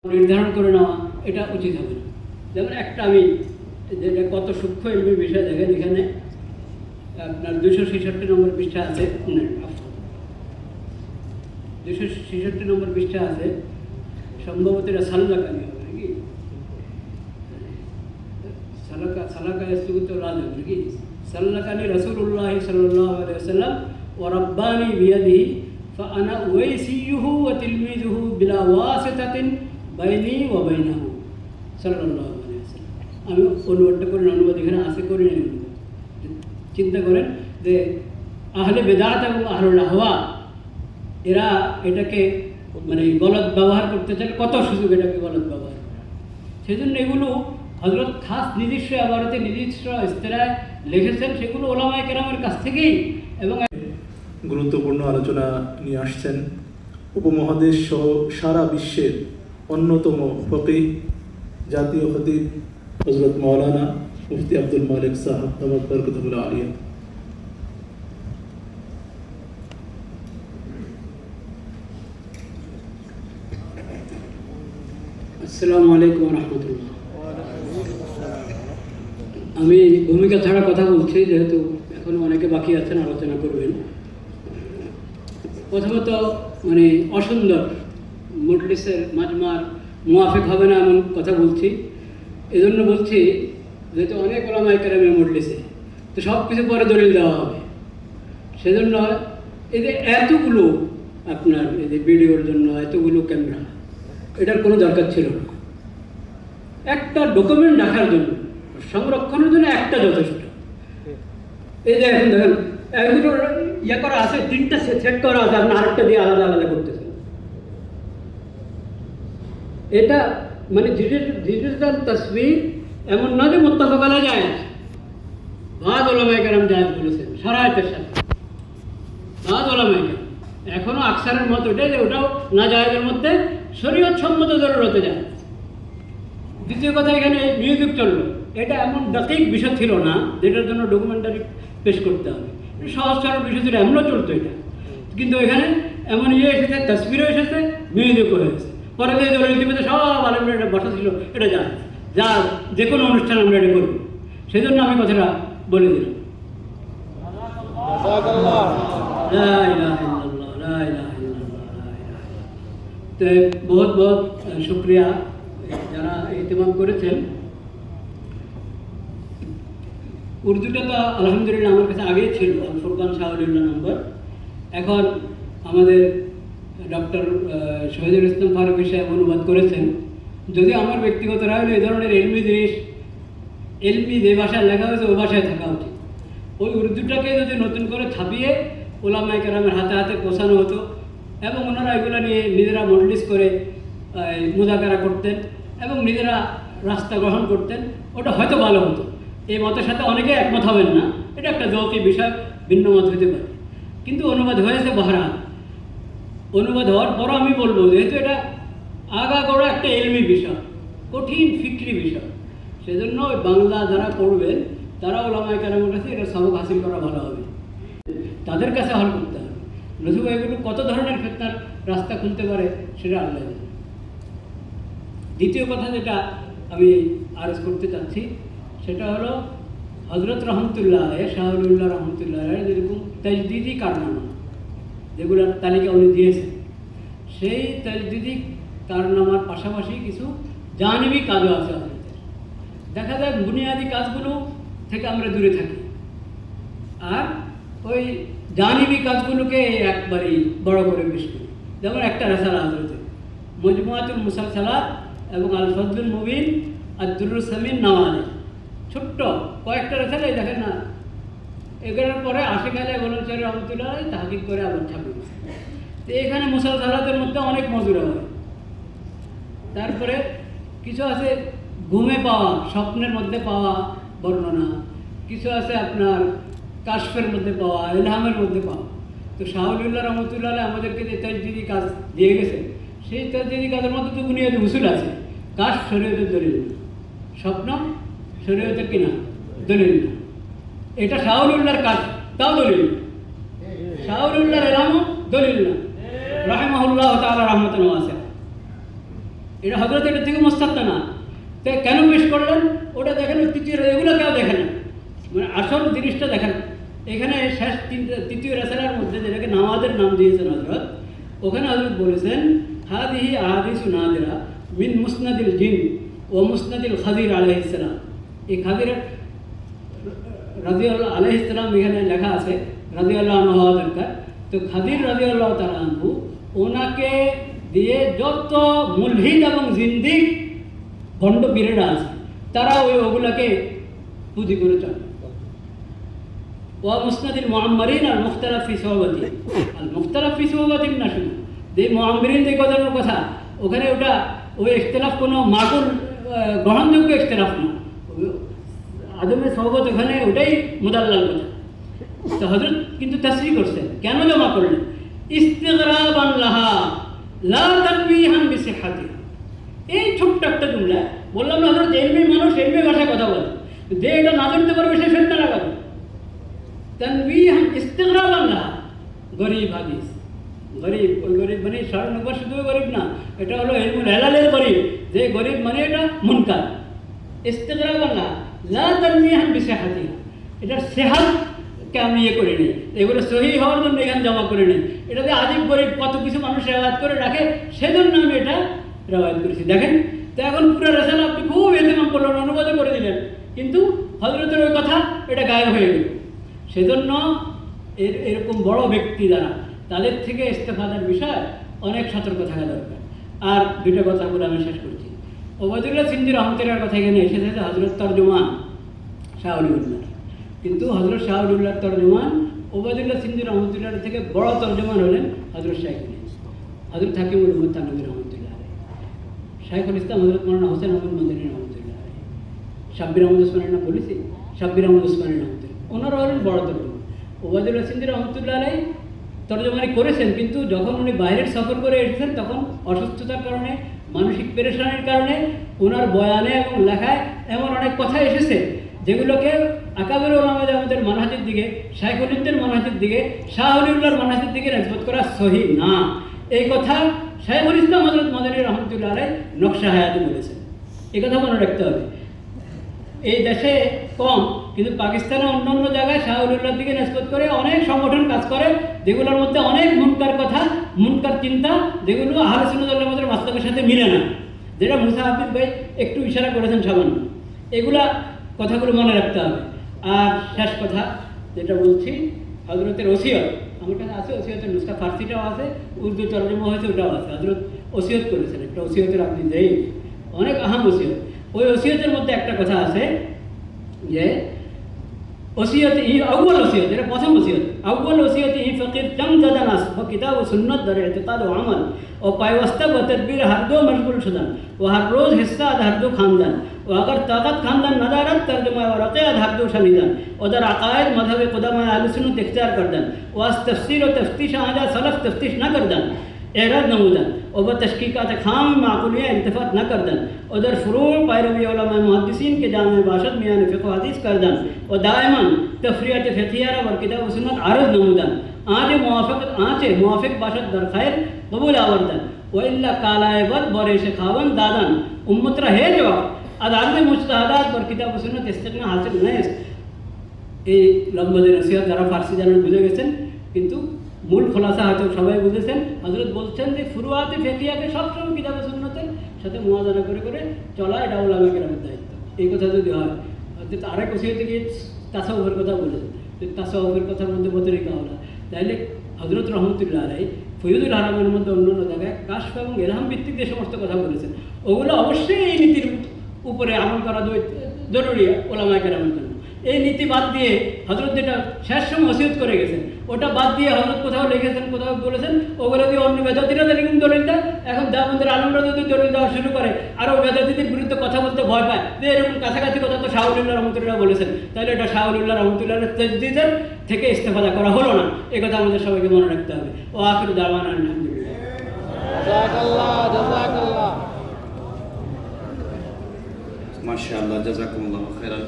নির্ধারণ করে নেওয়া এটা উচিত হবে না। যেমন একটা আমি যেটা কত সূক্ষ্ম এলমি বিষয় দেখেন, এখানে আপনার 266 নম্বর পৃষ্ঠা আছে, 266 নম্বর পৃষ্ঠা আছে, সম্ভবত এটা সাল্লাকানি হবে নাকি, সালাকা ইস্তুত রাজু নাকি, সাল্লাকানি রাসূলুল্লাহ সাল্লাল্লাহু আলাইহি ওয়াসাল্লাম ওয়া রাব্বানি বিয়াদিহি ফাআনা ওয়াইসিয়ুহু ওয়া তিলমিযুহু বিলা ওয়াসিতাতিন বাইনি ওয়া বাইনাহু সাল্লাল্লাহু আলাইহি ওয়াসাল্লাম। আমি অনুবাদটা করেন, অনুবাদ এখানে আছে করে নেই। চিন্তা করেন যে আহলে বেদাত এবং আহলুল আহওয়া এরা এটাকে মানে গলত ব্যবহার করতে চান, কত সুযোগ এটাকে গলত ব্যবহার করা। সেই জন্য এগুলো হযরত খাস নিজস্ব আবারতে নিজস্ব ইস্তেরায় লিখেছেন, সেগুলো ওলামায়ে কেরামের কাছ থেকেই এবং গুরুত্বপূর্ণ আলোচনা নিয়ে আসছেন উপমহাদেশ সহ সারা বিশ্বের অন্যতম ফকিহ, জাতীয় খতিব হযরত মাওলানা মুফতি আব্দুল মালিক সাহেব দামাত বরকতুল্লাহ আলিয়া। আসসালামু আলাইকুম ওয়া রাহমাতুল্লাহ। আমি ভূমিকা ছাড়া কথা বলছি, যেহেতু এখনো অনেকে বাকি আছেন আলোচনা করবেন। প্রথমত মানে অসুন্দর মজলিসের মাজমার মুয়াফিক হবে না এমন কথা বলছি। এজন্য বলছি যেহেতু অনেক ওলামায়ে কেরামের মজলিসে, তো সব কিছু পরে দলিল দেওয়া হবে। সেজন্য এই যে এতগুলো আপনার এই যে ভিডিওর জন্য এতগুলো ক্যামেরা, এটার কোনো দরকার ছিল না। একটা ডকুমেন্ট রাখার জন্য, সংরক্ষণের জন্য একটা যথেষ্ট। এই যে এখন দেখেন এগুলো ইয়ে করা আছে, 3টা সেট করা আছে, আপনি আরেকটা দিয়ে আলাদা আলাদা করতেছেন। এটা মানে ডিজিটাল তসবির এমন না যে মুত্তাফাক আলাইহি জায়েজ। বাদ ওলামায়ে কেরাম জায়েজ বলেছেন শরায়তের সাথে, বাদ ওলামায়ে কেরাম এখনো আকসারের মত ওটাই যে ওটাও না জায়েজের মধ্যে শরীয়ত সম্মত জরুরতে জায়েজ। দ্বিতীয় কথা, এখানে মিউজিক চললো, এটা এমন দাকিক বিষয় ছিল না যেটার জন্য ডকুমেন্টারি পেশ করতে হবে। সহজ সরল বিষয় ছিল, এমনও চলতো এটা। কিন্তু এখানে এমন এসেছে, তসবিরও এসেছে, মিউজিকও হয়েছে। পরে যে দলিল সব আলেমরা এটা বসা ছিল, এটা যা যে কোনো অনুষ্ঠান আমরা এটা করব। সেই জন্য আমি কথাটা বলে দিলাম। তো বহুত বহুত শুক্রিয়া যারা ইহতিমাম করেছেন। উর্দুটা তো আলহামদুলিল্লাহ আমার কাছে আগেই ছিল, ফুরকান শাহরুল্লাহ নম্বর। এখন আমাদের ডক্টর শহীদুল ইসলাম ফারুকী সাহেব অনুবাদ করেছেন। যদি আমার ব্যক্তিগত রায় হলো এই ধরনের এলমি জিনিস, এলমি যে ভাষায় লেখা হয়েছে ওই ভাষায় থাকা উচিত। ওই উর্দুটাকে যদি নতুন করে ছাপিয়ে ওলামায়ে কেরামের হাতে হাতে পৌঁছানো হতো এবং ওনারা এগুলো নিয়ে নিজেরা মজলিস করে মুযাকারা করতেন এবং নিজেরা রাস্তা গ্রহণ করতেন, ওটা হয়তো ভালো হতো। এই মতের সাথে অনেকে একমত হবেন না, এটা একটা যৌকি বিষয়, ভিন্ন মত হতে পারে। কিন্তু অনুবাদ হয়েছে বহরান। অনুবাদ হওয়ার পরও আমি বলবো, যেহেতু এটা আগাগোড়া একটা এলমি বিষয়, কঠিন ফিকরি বিষয়, সেজন্য ওই বাংলা যারা পড়বেন তারা ওলামায়ে কেরামের কাছে এটা সবক হাসিল করা ভালো হবে, তাদের কাছে হল করতে হবে। নতুবা এগুলো কত ধরনের ফিতনার রাস্তা খুলতে পারে সেটা আল্লাহ জানে। দ্বিতীয় কথা যেটা আমি আরজ করতে চাচ্ছি সেটা হলো হযরত রহমতুল্লাহ শাহরুল্লাহ রহমতুল্লাহ যেরকম তাজদিদি কারনামা যেগুলোর তালিকা উনি দিয়েছেন, সেই তাজদিদি কারনামার পাশাপাশি কিছু জানিবি কাজও আছে আমাদের। দেখা যায় বুনিয়াদি কাজগুলো থেকে আমরা দূরে থাকি, আর ওই জানিবি কাজগুলোকে একবারেই বড় করে পেশ করি। যেমন একটা রেসালা হজরতে মজমুআতুল মুসালসালাত এবং আল ফজলুল মুবিন আর দুরুস সামিন নাওয়ালি, ছোট্ট কয়েকটা রেসালাই দেখেন না, এগুলোর পরে আশিক আলী বলুচারী রহমতুল্লাহ তাহকিক করে আবার ছাপে। তো এখানে মুসালসালাতের মধ্যে অনেক মজুরা হয়। তারপরে কিছু আছে ঘুমে পাওয়া, স্বপ্নের মধ্যে পাওয়া বর্ণনা, কিছু আছে আপনার কাশফের মধ্যে পাওয়া, ইলহামের মধ্যে পাওয়া। তো শাহরুল্লাহ রহমতুল্লাহ আমাদেরকে যে তাজদিদি কাজ দিয়ে গেছে, সেই তাজদিদি কাজের মধ্যে তো বুনিয়াদি উসুল আছে। কাশ শরীয়তের দলিল না, স্বপ্ন শরীয়তের কিনা দলিল না। এটা শাহরুল্লাহর কাজ, তাও দলিল না। শাহরুল্লাহর ইলহামও দলিল না, রাহিমাহুল্লাহ তাআলা রাহমাতান ওয়াসিআ। এটা হজরত এটা থেকে মোস্তাবনা না। তো কেন পেশ করলেন ওটা দেখেন, তৃতীয় এগুলো কেউ দেখে না, মানে আসল জিনিসটা দেখেন। এখানে শেষ তৃতীয় রেসালার মধ্যে যেটাকে নামাজের নাম দিয়েছেন হজরত, ওখানে হজরত বলেছেন হাদিহি আহাদিসু নাদিরা মিন মুসনাদিল জিন ও মুসনাদিল খাদির আলাইহিস সালাম। এই খাদির রাদিয়াল্লাহু আলাইহিস সালাম এখানে লেখা আছে, রাদিয়াল্লাহু আনহু হওয়া দরকার। তো খাদির রাদিয়াল্লাহু তাআলা আনহু ওনাকে দিয়ে যত মুলহিদ এবং জিন্দিক ভণ্ড পীরেরা আছে তারা ওগুলাকে পুঁজি করে চলে। ওয়া মুসনাদিল মুআম্মারিন আল মুখতালাফ ফি সওবাতি, আল মুখতালাফ ফি সওবাতি না শুধু যে মুআম্মারিন যে কথার কথা, ওখানে ওটা ওই ইখতিলাফ কোনো মাকুল গ্রহণযোগ্য ইখতিলাফ না, আদমের সওবত ওখানে ওটাই মুদাল্লাল কথা। তো হযরত কিন্তু তাসরিহ করছেন, কেন জমা করলেন? ইস্তিগরাবান লাহা লা তানবিহান বিসিহহাতিহা। এই ছোট্ট একটা জুমলা বললাম না, হযরত ইলমি মানুষ ইলমি ভাষায় কথা বলে, যে এটা না জানতে পারবে সে ফেতনা লাগাবে। তানবিহান ইস্তিগরাবান লাহা, গরিব হাদিস, গরিব ওই গরিব মানে ৯৯ শুধু গরিব না, এটা হলো ইলমুল হালালের গরিব, যে গরিব মানে এটা মুনকার। ইস্তিগরাবান লাহা লা তানবিহান বিসিহহাতিহা, এটার সেহাতকে আমি ইয়ে করে নিই, এগুলো সহি হওয়ার জন্য এখানে জমা করে নিই। এটাতে আজীব গরিব কত কিছু মানুষ রেওয়ায়ত করে রাখে, সেজন্য আমি এটা রেওয়ায়ত করেছি। দেখেন তো এখন পুরো রেসালা আপনি খুব এতেমাম করলেন, অনুবাদও করে দিলেন, কিন্তু হযরতের ওই কথা এটা গায়েব হয়ে গেল। সেজন্য এরকম বড় ব্যক্তি যারা, তাদের থেকে ইস্তেফাদার বিষয় অনেক সতর্ক থাকা দরকার। আর দুইটা কথা বলে আমি শেষ করছি। ওবায়দুল্লাহ সিন্দি রহমতুল্লাহর কথা এখানে এসেছে হযরত তরজমান শাহ ওলিউল্লাহ, কিন্তু হযরত শাহ ওলিউল্লাহর তরজমান ওবায়দুল্লাহ সিন্দি রহমতুল্লাহর থেকে বড় তরজমান হলেন হযরত শাইখুল ইসলাম হযরত হাকিমুল উম্মত তানভীর রহমতুল্লাহ আলাইহি, শাইখুল ইসলাম হযরত মাওলানা হোসেন আহমদ মাদানী রহমতুল্লাহ আলাইহি, শাব্বির আহমদ ওসমানীর নাম বলেছি, শাব্বির আহমদ ওসমানী রহমতুল্লাহ, ওনারা হলেন বড় তরজমান। ওবায়দুল্লাহ সিন্দি রহমতুল্লাহ আলাইহি তরজমানি করেছেন, কিন্তু যখন উনি বাইরের সফর করে এসেছেন তখন অসুস্থতার কারণে, মানসিক পেরেশানির কারণে ওনার বয়ানে এবং লেখায় এমন অনেক কথা এসেছে যেগুলোকে আকাবের ওলামায়ে আমাদের মানহাজের দিকে, শাইখুল ইসলামের মানহাজের দিকে, শাহ ওলিউল্লাহর মানহাজের দিকে নিসবত করা সহি না। এই কথা শাইখুল ইসলাম হযরত মাদানী রহমতুল্লাহ আলাইহি নকশা হায়াতে বলেছেন। এই কথা মনে রাখতে হবে। এই দেশে কম, কিন্তু পাকিস্তানে অন্যান্য জায়গায় শাহ ওলিউল্লাহর দিকে নিসবত করে অনেক সংগঠন কাজ করে, যেগুলোর মধ্যে অনেক মুনকার কথা, মুনকার চিন্তা, যেগুলো আহলে সুন্নাত ওয়াল জামাতের মাসলাকের সাথে মিলে না, যেটা মুসা হাফিজ ভাই একটু ইশারা করেছেন সামান্য। এগুলা কথাগুলো মনে রাখতে হবে। আর শেষ কথা যেটা বলছি, হযরতের ওসিয়ত আমার কাছে আছে, ওসিয়তের নুসখা ফার্সিটাও আছে, উর্দু তরজমা হয়েছে ওটাও আছে। হযরত ওসিয়ত করেছেন একটা, ওসিয়তের আপনি দেই অনেক আহাম ওসিয়ত। ওই ওসিয়তের মধ্যে একটা কথা আছে যে ওসিয়ত ই আউয়াল ওসিয়ত, এটা প্রথম ওসিয়ত, আউয়াল ওসিয়ত ই ফকির জং জাদা নাস ও কিতাব ও সুন্নত দর ইতিকাদ ও আমল ও পায়ওয়াস্তা ও তদবীর हर दो मशगूल शुदन व हर रोज हिस्सा हर दो खानदान व अगर ताकत खानदान नदारत तर्जुमा व रक़ियत हर दो शनीदान उधर अकायद मजहब खुदमा अहले सुन्नत इख्तियार करदन वास तफसीर व तफ्तीश आजा सलफ तफ्तीश न करदन एराद नमूदन और वह तशकीकात खाम माकूलिया इल्तिफात न करदन उधर फ़ुरूअ पैरवी उलमा मुहद्दिसीन के जामे बाशद मियान फ़िक़्ह व हदीस करदन और दायमन तफरियत फ़िक़हिया व किताब व सुन्नत आरज़ नमूदन आँचे मुआफ़िक़ बाशद दर खैर कबूल आवर्दन व इल्ला कालाए बद बरेश खावन दादन उम्मत रहे जवाब अदालत मुजतहदात पर किताब व सुन्नत इस्तिग़ना हासिल नहीं। এই লম্বাদের নসিহত যারা ফার্সি জানেন বুঝে গেছেন, কিন্তু মূল খোলাসা হয়তো সবাই বুঝেছেন। হযরত বলছেন যে ফুরুয়াতে ফিকহিয়াকে সবসময় কিতাব ও সুন্নতের সাথে মুওয়াজানা করে করে চলা, এটা উলামায়ে কেরামের দায়িত্ব। এই কথা যদি হয়, অর্থাৎ আরেক ওসিয়তে গিয়ে তাসাউফের কথা বলেছেন, তাসাউফের কথার মধ্যে বতরিকা হলো, তাইলে হযরত রহমতুল্লাহ আলাইহি ফয়জুল হারামের মধ্যে অন্যান্য জায়গায় কাশফ এবং ইলহাম ভিত্তিক যে সমস্ত কথা বলেছেন, ওগুলো অবশ্যই এই নীতির উপরে আমল করা জরুরি উলামায়ে কেরামের জন্য। এই নীতি বাদ দিয়ে হযরত যেটা শেষ সময় ওসিয়ত করে গেছেন, ওটা বাদ দিয়ে হযরত কোথাও লিখেছেন, কোথাও বলেছেন, ওগুলো দিয়ে অন্য বেদাতিরা যেরকম দলিল দেয়, এখন দেওবন্দের আলমরা যদি দলিল দেওয়া শুরু করে আর ওই বেদাতিদের বিরুদ্ধে কথা বলতে ভয় পায় যে এরকম কাছাকাছি কথা তো শাহ ওলিউল্লাহ রহমতুল্লাহ বলেছেন, তাহলে এটা শাহ ওলিউল্লাহ রহমতুল্লাহর তাজদীদের থেকে ইস্তেফাদা করা হলো না। এই কথা আমাদের সবাইকে মনে রাখতে হবে। ও আখির দাওয়ানা আলহামদুলিল্লাহ। জাযাকাল্লাহ জাযাকাল্লাহ। মাশাআল্লাহ, জাযাকুমুল্লাহু খাইরান।